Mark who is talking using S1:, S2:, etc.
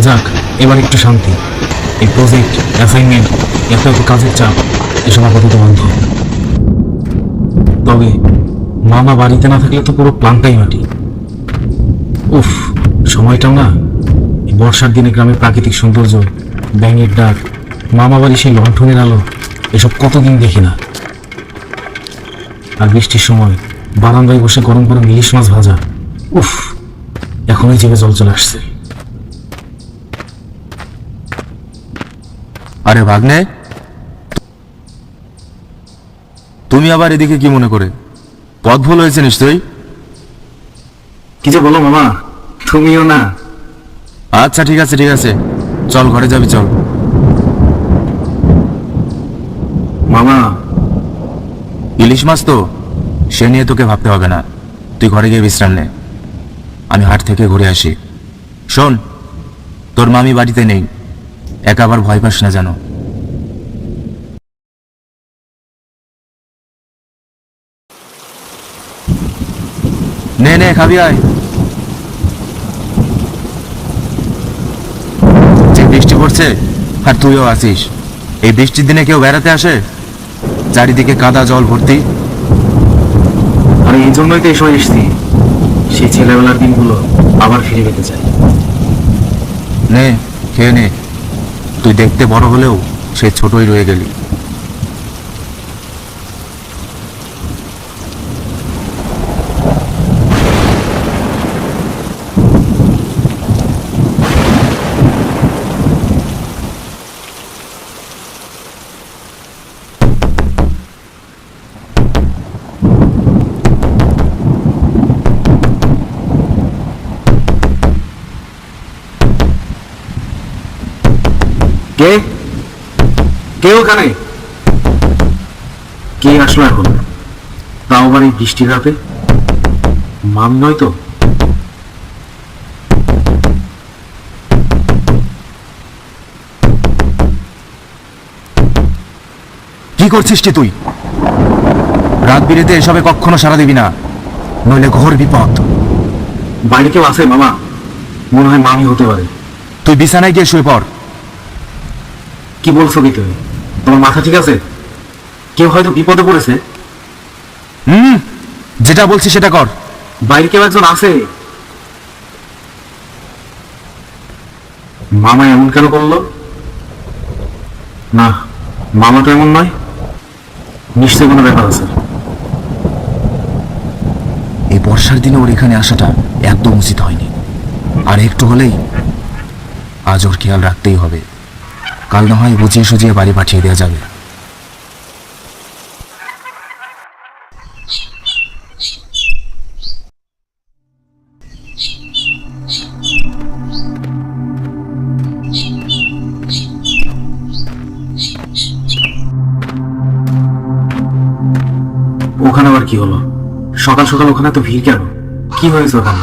S1: যাক, এবার একটু শান্তি। এই প্রজেক্ট, অ্যাসাইনমেন্ট, এত এত কাজের চাপ, এসব আপাতত বন্ধ। তবে মামা বাড়িতে না থাকলে তো পুরো প্ল্যানটাই মাটি। উফ, সময়টাও না, এই বর্ষার দিনে গ্রামের প্রাকৃতিক সৌন্দর্য, ব্যাঙের ডাক, মামা বাড়ি সেই লণ্ঠনের আলো, এসব কতদিন দেখি না। আর বৃষ্টির সময় বারান্দায় বসে গরম গরম ইলিশ মাছ ভাজা, উফ, এখনই জিভে জল চলে আসছে।
S2: আরে ভাগ্নে, তুমি আবার এদিকে কি মনে করে? পথ ভুল হয়েছে নিশ্চয়ই।
S1: কি যে বলো মামা, তুমিও না।
S2: আচ্ছা ঠিক আছে ঠিক আছে, চল ঘরে যাবি চল।
S1: মামা,
S2: ইলিশ মাছ তো, সে নিয়ে তোকে ভাবতে হবে না। তুই ঘরে গিয়ে বিশ্রাম নে, আমি হাট থেকে ঘুরে আসি। শোন, তোর মামি বাড়িতে নেই, একা আবার ভয় পাস না জানো। নে নে খাবি আয়। যে বৃষ্টি পড়ছে আর তুইও আসিস, এই বৃষ্টির দিনে কেউ বেড়াতে আসে? চারিদিকে কাদা জল ভর্তি।
S1: আর এই জন্যই তো এসব এসছি, সেই ছেলেবেলার দিনগুলো আবার ফিরে পেতে চাই।
S2: নে খেয়ে নে, তুই দেখতে বড় হলেও সে ছোটই রয়ে গেলি।
S1: কে কে ওখানে? কে আসলো এখন, তাও আবার এই বৃষ্টির রাতে? মাম নয় তো?
S2: কি করছিস কি তুই? রাত বিরেতে এসবে কখনো সাড়া দিবি না, নইলে ঘোর বিপদ।
S1: বাইরে কেউ আছে মামা? মনে হয় মামি হতে পারে।
S2: তুই বিছানায় গিয়ে শুয়ে পড়।
S1: কি বলছো কি তুমি? তোমার মাথা ঠিক আছে? কেউ হয়তো বিপদে পড়েছে।
S2: যেটা বলছি সেটা কর।
S1: বাইরে কেউ একজন আছে। মামা এমন কেন করলো? না, মামা তো এমন নয়, নিশ্চয়ই কোনো ব্যাপার আছে।
S2: এই বর্ষার দিনে ওর এখানে আসাটা একদম উচিত হয়নি। আর একটু হলেই আজ ওর খেয়াল রাখতেই হবে, কাল না হয় বুঝিয়ে সুজিয়ে বাড়ি পাঠিয়ে দেওয়া যাবে।
S1: ওখানে আবার কি হলো? সকাল সকাল ওখানে তো ভিড় কেন? কি হয়েছে ওখানে?